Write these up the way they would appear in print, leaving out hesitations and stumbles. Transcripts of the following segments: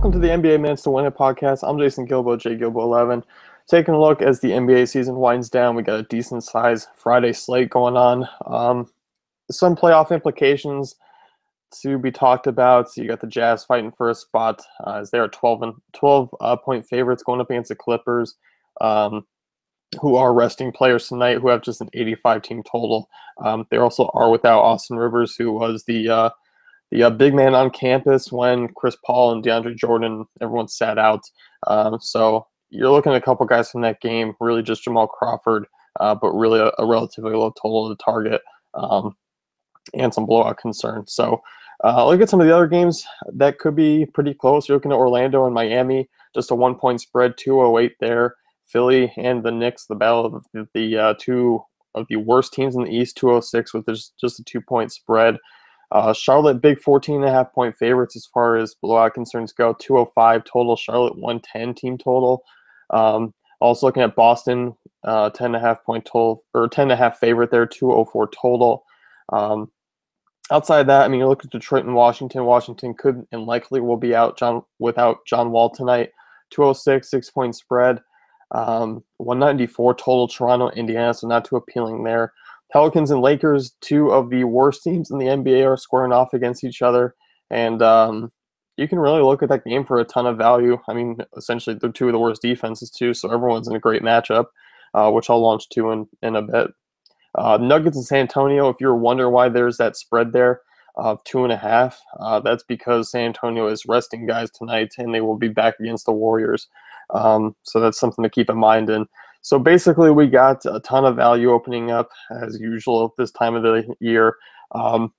welcome to the NBA Minutes to Win It podcast. I'm Jason Gilbo, JGilbo11. Taking a look as the NBA season winds down. We got a decent size Friday slate going on. Some playoff implications to be talked about. So you got the Jazz fighting for a spot as they are 12 point favorites going up against the Clippers, who are resting players tonight, who have just an 85 team total. They also are without Austin Rivers, who was the big man on campus when Chris Paul and DeAndre Jordan, everyone sat out. So you're looking at a couple guys from that game, really just Jamal Crawford, but really a relatively low total to target, and some blowout concerns. So look at some of the other games that could be pretty close. You're looking at Orlando and Miami, just a 1 point spread, 208 there. Philly and the Knicks, the battle of the two of the worst teams in the East, 206 with just a 2 point spread. Charlotte, big 14.5 point favorites as far as blowout concerns go, 205 total. Charlotte 110 team total. Also looking at Boston, 10.5 point total, or 10.5 favorite there, 204 total. Outside of that, I mean, you look at Detroit and Washington. Washington could and likely will be out without John Wall tonight. 206, 6 point spread. 194 total. Toronto, Indiana, so not too appealing there. Pelicans and Lakers, two of the worst teams in the NBA, are squaring off against each other. And you can really look at that game for a ton of value. I mean, essentially, they're two of the worst defenses, too, so everyone's in a great matchup, which I'll launch to in a bit. Nuggets and San Antonio, if you're wondering why there's that spread there of 2.5, that's because San Antonio is resting guys tonight, and they will be back against the Warriors. So that's something to keep in mind. And so basically, we got a ton of value opening up, as usual, at this time of the year. You're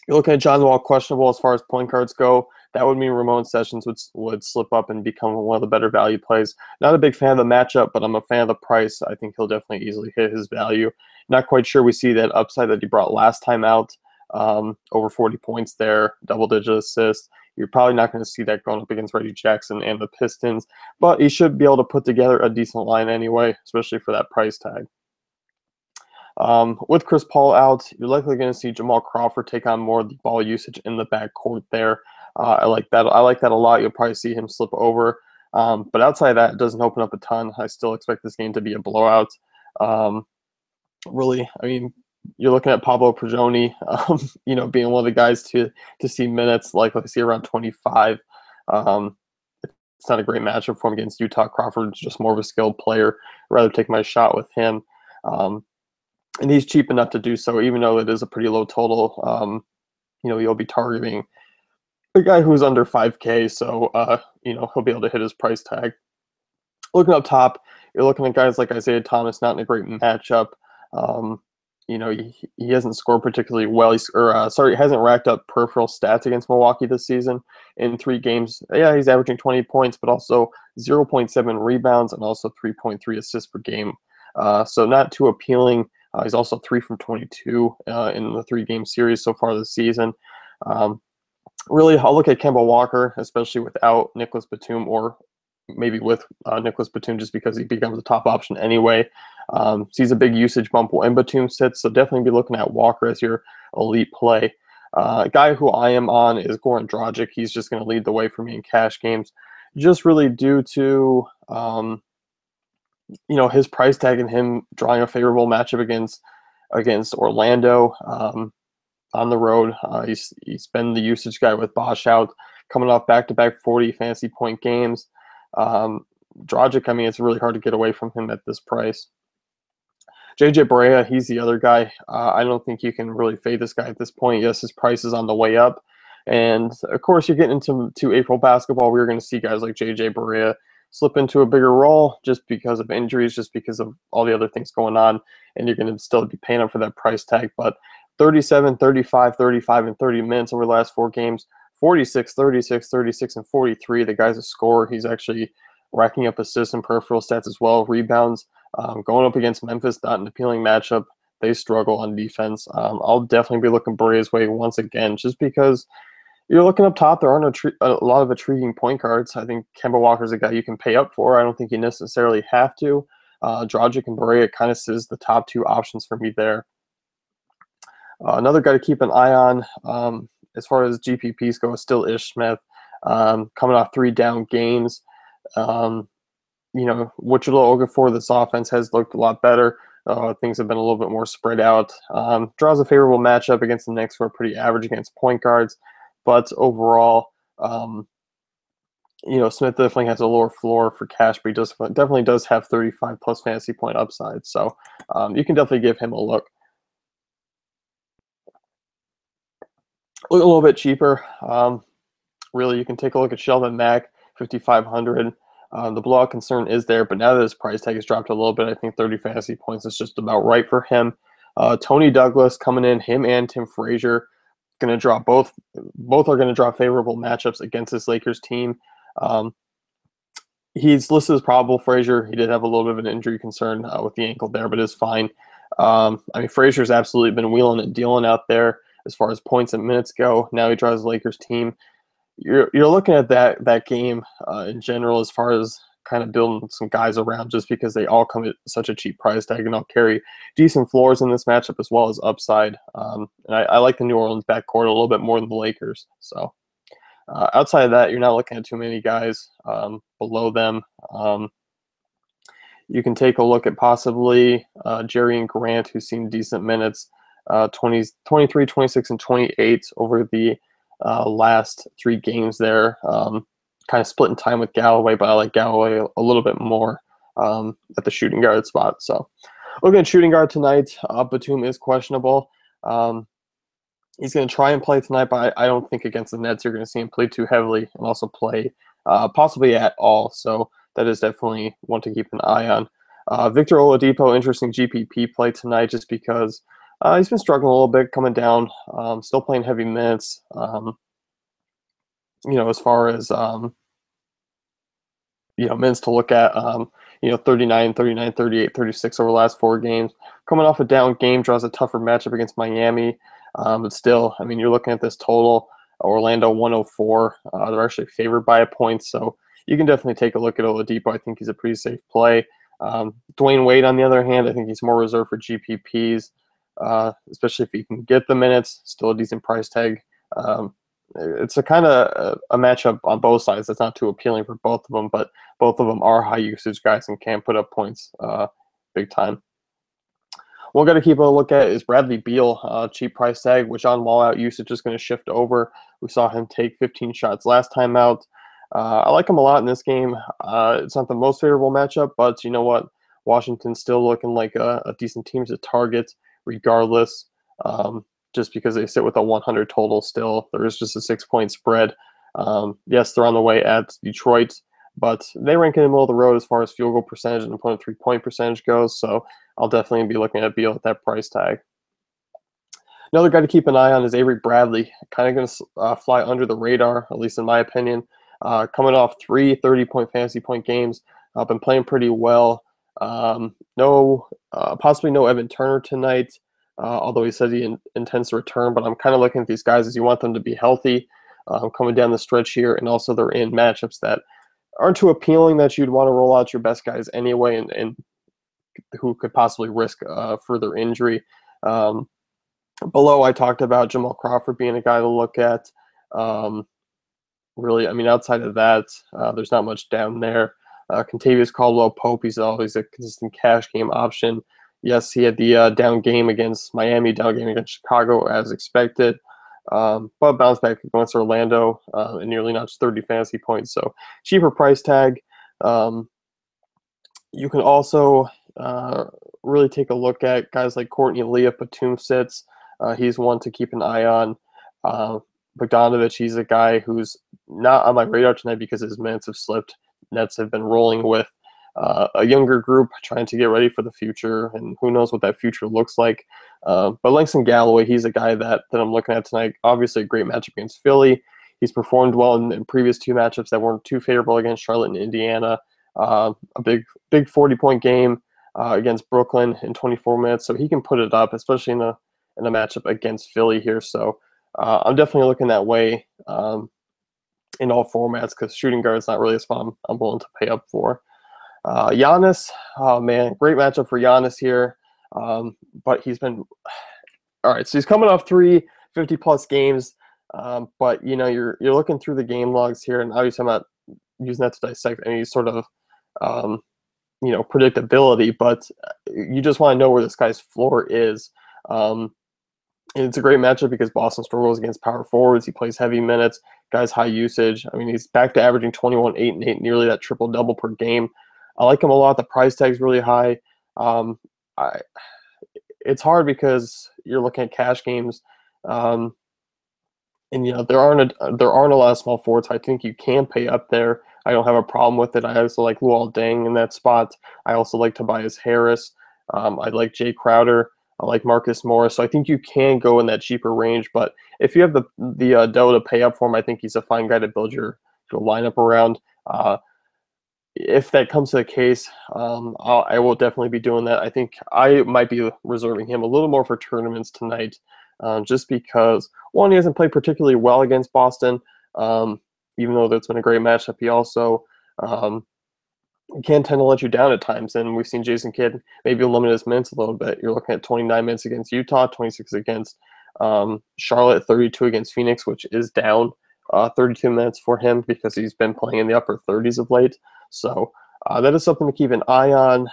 looking at John Wall questionable as far as point guards go. That would mean Ramon Sessions would slip up and become one of the better value plays. Not a big fan of the matchup, but I'm a fan of the price. I think he'll definitely easily hit his value. Not quite sure we see that upside that he brought last time out, over 40 points there, double-digit assists. You're probably not going to see that going up against Reggie Jackson and the Pistons, but he should be able to put together a decent line anyway, especially for that price tag. With Chris Paul out, you're likely going to see Jamal Crawford take on more of the ball usage in the backcourt there. I like that. I like that a lot. You'll probably see him slip over. But outside of that, it doesn't open up a ton. I still expect this game to be a blowout. Really, I mean, you're looking at Pablo Prigioni, being one of the guys to see minutes, likely to see around 25. It's not a great matchup for him against Utah. Crawford's just more of a skilled player. I'd rather take my shot with him. And he's cheap enough to do so, even though it is a pretty low total. You'll be targeting a guy who's under 5K, so he'll be able to hit his price tag. Looking up top, you're looking at guys like Isaiah Thomas, not in a great matchup. He hasn't scored particularly well. He hasn't racked up peripheral stats against Milwaukee this season in 3 games. Yeah, he's averaging 20 points, but also 0.7 rebounds and also 3.3 assists per game. So not too appealing. He's also 3 from 22 in the 3-game series so far this season. Really, I'll look at Kemba Walker, especially without Nicholas Batum, or maybe with Nicholas Batum, just because he becomes a top option anyway. Sees a big usage bump when Batum sits, so definitely be looking at Walker as your elite play. A guy who I am on is Goran Dragic. He's just going to lead the way for me in cash games, just really due to his price tag and him drawing a favorable matchup against Orlando on the road. He's been the usage guy with Bosch out, coming off back-to-back 40 fantasy point games. Dragic, I mean, it's really hard to get away from him at this price. JJ Barea, he's the other guy. I don't think you can really fade this guy at this point. Yes, his price is on the way up. And, of course, you're getting into April basketball. We're going to see guys like JJ Barea slip into a bigger role just because of injuries, just because of all the other things going on. And you're going to still be paying up for that price tag. But 37, 35, 35, and 30 minutes over the last 4 games, 46, 36, 36, and 43. The guy's a scorer. He's actually racking up assists and peripheral stats as well, rebounds. Going up against Memphis, not an appealing matchup. They struggle on defense. I'll definitely be looking Berea's way once again, just because you're looking up top. There aren't a lot of intriguing point guards. I think Kemba Walker's a guy you can pay up for. I don't think you necessarily have to. Dragic and Barea kind of is the top 2 options for me there. Another guy to keep an eye on as far as GPPs go is still Ish Smith. coming off 3 down games. What you're looking for, this offense has looked a lot better. Things have been a little bit more spread out. Draws a favorable matchup against the Knicks, who are pretty average against point guards. But overall, Smith definitely has a lower floor for cash, but he definitely does have 35 plus fantasy point upside. So you can definitely give him a look. Look a little bit cheaper. Really, you can take a look at Shelvin Mack, 5,500. The blowout concern is there, but now that his price tag has dropped a little bit, I think 30 fantasy points is just about right for him. Tony Douglas coming in, him and Tim Frazier, going to draw both are going to draw favorable matchups against this Lakers team. He's listed as probable. Frazier, he did have a little bit of an injury concern with the ankle there, but is fine. Frazier's absolutely been wheeling and dealing out there as far as points and minutes go. Now he draws the Lakers team. You're looking at that game in general as far as kind of building some guys around, just because they all come at such a cheap price tag and all carry decent floors in this matchup as well as upside. And I like the New Orleans backcourt a little bit more than the Lakers. So outside of that, you're not looking at too many guys below them. You can take a look at possibly Jerry and Grant, who's seen decent minutes, 23, 26, and 28 over the last 3 games there. Kind of splitting time with Galloway, but I like Galloway a little bit more at the shooting guard spot. So looking at shooting guard tonight, Batum is questionable. He's going to try and play tonight, but I don't think against the Nets you're going to see him play too heavily and also play possibly at all. So that is definitely one to keep an eye on. Victor Oladipo, interesting GPP play tonight just because he's been struggling a little bit coming down, still playing heavy minutes. As far as minutes to look at, 39, 39, 38, 36 over the last 4 games. Coming off a down game, draws a tougher matchup against Miami. But still, you're looking at this total, Orlando 104. They're actually favored by a point, so you can definitely take a look at Oladipo. I think he's a pretty safe play. Dwayne Wade, on the other hand, I think he's more reserved for GPPs, especially if he can get the minutes. Still a decent price tag. It's a kind of a matchup on both sides that's not too appealing for both of them, but both of them are high usage guys and can put up points big time. One guy to keep a look at is Bradley Beal, cheap price tag, which on wall out usage is going to shift over. We saw him take 15 shots last time out. I like him a lot in this game. It's not the most favorable matchup, but you know what? Washington's still looking like a decent team to target regardless, just because they sit with a 100 total still. There is just a 6-point spread. Yes, they're on the way at Detroit, but they rank in the middle of the road as far as field goal percentage and opponent 3-point percentage goes, so I'll definitely be looking at Beal at that price tag. Another guy to keep an eye on is Avery Bradley, kind of going to fly under the radar, at least in my opinion. Coming off 3 30-point fantasy point games, been playing pretty well. Possibly no Evan Turner tonight, although he said he intends to return, but I'm kind of looking at these guys as you want them to be healthy coming down the stretch here, and also they're in matchups that aren't too appealing that you'd want to roll out your best guys anyway, and who could possibly risk further injury. Below, I talked about Jamal Crawford being a guy to look at. Really, outside of that, there's not much down there. Contavious Caldwell-Pope, he's always a consistent cash game option. Yes, he had the down game against Miami, down game against Chicago as expected, but bounced back against Orlando and nearly notched 30 fantasy points. So cheaper price tag. You can also really take a look at guys like Courtney Lee if Batum sits. He's one to keep an eye on. Bogdanovich, he's a guy who's not on my radar tonight because his minutes have slipped. Nets have been rolling with a younger group trying to get ready for the future, and who knows what that future looks like. But Langston Galloway, he's a guy that I'm looking at tonight. Obviously a great matchup against Philly. He's performed well in previous 2 matchups that weren't too favorable against Charlotte and Indiana. A big 40-point game against Brooklyn in 24 minutes, so he can put it up, especially in a matchup against Philly here. So I'm definitely looking that way in all formats because shooting guard is not really a spot I'm willing to pay up for. Giannis, oh man, great matchup for Giannis here, but he's been all right. So he's coming off 3 50-plus games. But you're looking through the game logs here, and obviously I'm not using that to dissect any sort of um, predictability, but you just want to know where this guy's floor is. And it's a great matchup because Boston struggles against power forwards. He plays heavy minutes, guys high usage. I mean, he's back to averaging 21, 8, and 8, nearly that triple-double per game. I like him a lot. The price tag's really high. Um, I, it's hard because you're looking at cash games, um, and there aren't a lot of small forwards. I think you can pay up there. I don't have a problem with it. I also like Luol Deng in that spot. I also like Tobias Harris. I like Jay Crowder. I like Marcus Morris. So I think you can go in that cheaper range. But if you have the dough to pay up for him, I think he's a fine guy to build your lineup around. If that comes to the case, I will definitely be doing that. I think I might be reserving him a little more for tournaments tonight, just because, one, he hasn't played particularly well against Boston, even though that's been a great matchup. He also can tend to let you down at times, and we've seen Jason Kidd maybe limit his minutes a little bit. You're looking at 29 minutes against Utah, 26 against Charlotte, 32 against Phoenix, which is down 32 minutes for him because he's been playing in the upper 30s of late. So that is something to keep an eye on.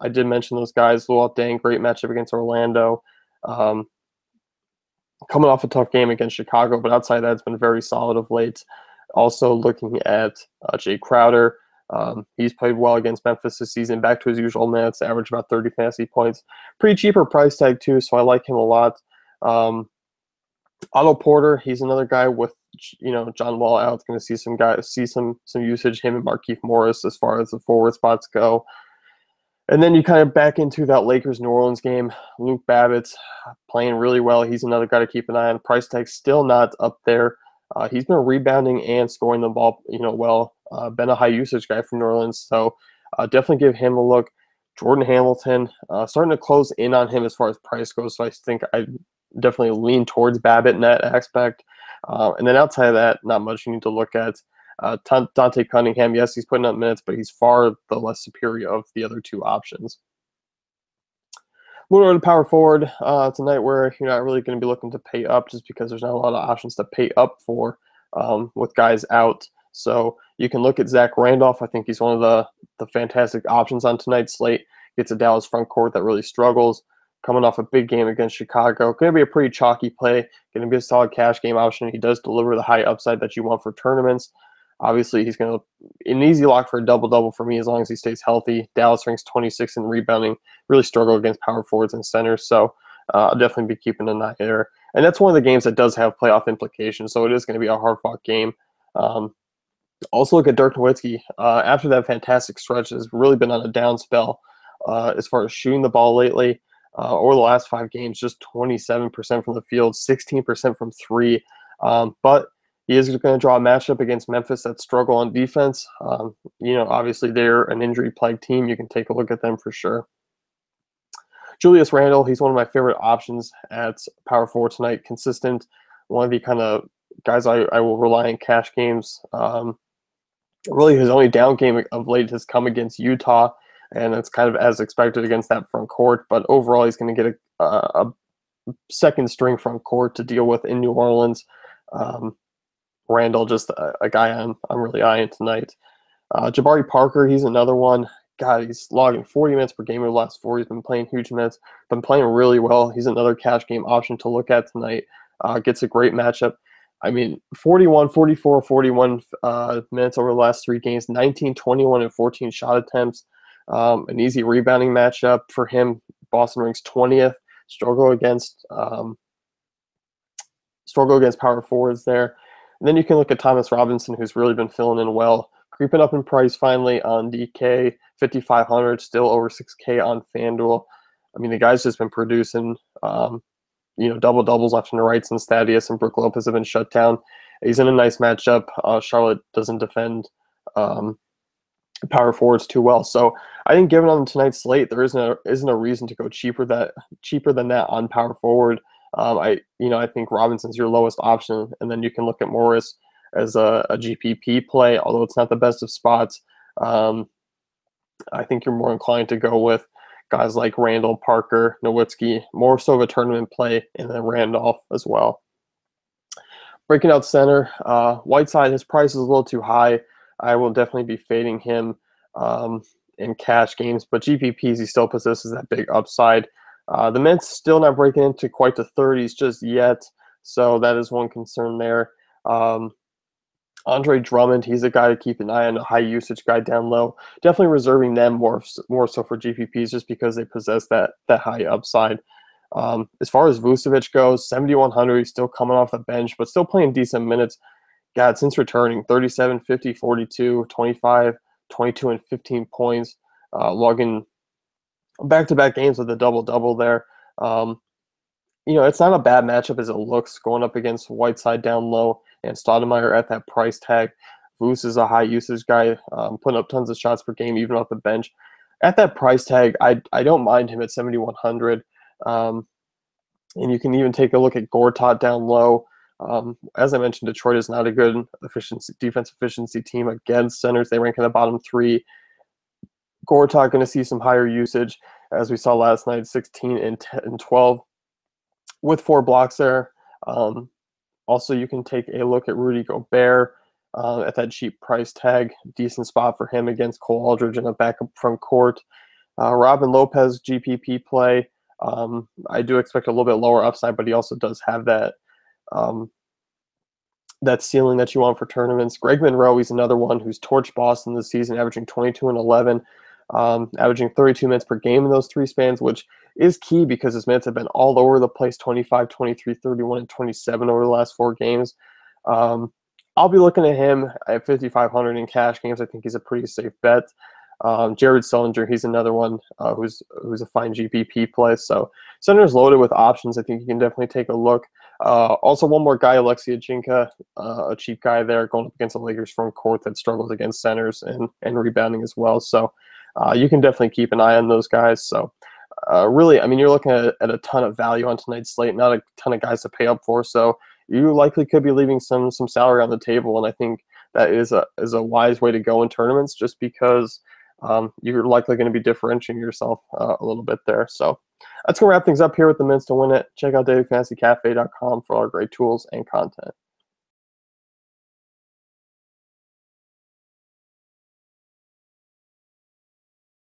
I did mention those guys. Luol Deng, great matchup against Orlando. Coming off a tough game against Chicago, but outside that, it's been very solid of late. Also looking at Jay Crowder. He's played well against Memphis this season, back to his usual minutes, average about 30 fantasy points. Pretty cheaper price tag too, so I like him a lot. Otto Porter, he's another guy with John Wall out. Going to see some usage, him and Markieff Morris as far as the forward spots go. And then you kind of back into that Lakers-New Orleans game. Luke Babbitt's playing really well. He's another guy to keep an eye on. Price tag still not up there. He's been rebounding and scoring the ball, well. Been a high usage guy from New Orleans, so definitely give him a look. Jordan Hamilton, starting to close in on him as far as price goes. So I think I definitely lean towards Babbitt in that aspect. And then outside of that, not much you need to look at. Dante Cunningham, yes, he's putting up minutes, but he's far the less superior of the other two options. Moving on to power forward, it's a night where you're not really going to be looking to pay up just because there's not a lot of options to pay up for with guys out. So you can look at Zach Randolph. I think he's one of the fantastic options on tonight's slate. Gets a Dallas front court that really struggles. Coming off a big game against Chicago. Going to be a pretty chalky play. Going to be a solid cash game option. He does deliver the high upside that you want for tournaments. Obviously, he's going to an easy lock for a double-double for me as long as he stays healthy. Dallas ranks 26 in rebounding. Really struggle against power forwards and centers. So I'll definitely be keeping an eye there. And that's one of the games that does have playoff implications. So it is going to be a hard-fought game. Also look at Dirk Nowitzki. After that fantastic stretch, has really been on a down spell as far as shooting the ball lately. Over the last 5 games, just 27% from the field, 16% from 3. But he is going to draw a matchup against Memphis that struggle on defense. Obviously they're an injury-plagued team. You can take a look at them for sure. Julius Randle, he's one of my favorite options at power forward tonight. Consistent, one of the kind of guys I will rely on cash games. Really, his only down game of late has come against Utah, and it's kind of as expected against that front court. But overall, he's going to get a second string front court to deal with in New Orleans. Randall, just a guy I'm really eyeing tonight. Jabari Parker, he's another one. God, he's logging 40 minutes per game over the last 4. He's been playing huge minutes, been playing really well. He's another cash game option to look at tonight. Gets a great matchup. I mean, 41, 44, 41 minutes over the last 3 games, 19, 21, and 14 shot attempts. An easy rebounding matchup for him. Boston ranks 20th. Struggle against power forwards there. And then you can look at Thomas Robinson, who's really been filling in well. Creeping up in price finally on DK, 5,500, still over 6K on FanDuel. I mean, the guy's just been producing, double-doubles left and right since Thaddeus and Brook Lopez have been shut down. He's in a nice matchup. Charlotte doesn't defend power forwards too well. So I think given on tonight's slate, there isn't a reason to go cheaper than that on power forward. I think Robinson's your lowest option, and then you can look at Morris as a GPP play, although it's not the best of spots. I think you're more inclined to go with guys like Randall, Parker, Nowitzki, more so of a tournament play, and then Randolph as well. Breaking out center, Whiteside, his price is a little too high. I will definitely be fading him in cash games, but GPPs, he still possesses that big upside. The Mets still not breaking into quite the 30s just yet, so that is one concern there. Andre Drummond, he's a guy to keep an eye on, a high usage guy down low. Definitely reserving them more so for GPPs just because they possess that high upside. As far as Vucevic goes, 7,100, he's still coming off the bench, but still playing decent minutes. God, since returning, 37, 50, 42, 25, 22, and 15 points, logging back-to-back games with a double-double there. It's not a bad matchup as it looks going up against Whiteside down low and Stoudemire at that price tag. Vuce is a high usage guy, putting up tons of shots per game, even off the bench. At that price tag, I don't mind him at 7,100. And you can even take a look at Gortat down low. As I mentioned, Detroit is not a good defense efficiency team against centers. They rank in the bottom 3. Gortat going to see some higher usage, as we saw last night, 16 and 10 and 12 with 4 blocks there. Also, you can take a look at Rudy Gobert at that cheap price tag. Decent spot for him against Cole Aldridge in a backup front court. Robin Lopez GPP play. I do expect a little bit lower upside, but he also does have that that ceiling that you want for tournaments. Greg Monroe, he's another one who's torched Boston this season, averaging 22 and 11, averaging 32 minutes per game in those 3 spans, which is key because his minutes have been all over the place, 25, 23, 31, and 27 over the last 4 games. I'll be looking at him at 5,500 in cash games. I think he's a pretty safe bet. Jared Sullinger, he's another one who's a fine GPP play. So center's loaded with options. I think you can definitely take a look. Also, one more guy, Alexei Ajinka, a cheap guy there going up against the Lakers front court that struggles against centers and rebounding as well. So you can definitely keep an eye on those guys. So really, I mean, you're looking at a ton of value on tonight's slate, not a ton of guys to pay up for. So you likely could be leaving some salary on the table, and I think that is a wise way to go in tournaments, just because you're likely going to be differentiating yourself a little bit there. So that's going to wrap things up here with the Mints to Win It. Check out dailyfantasycafe.com for all our great tools and content.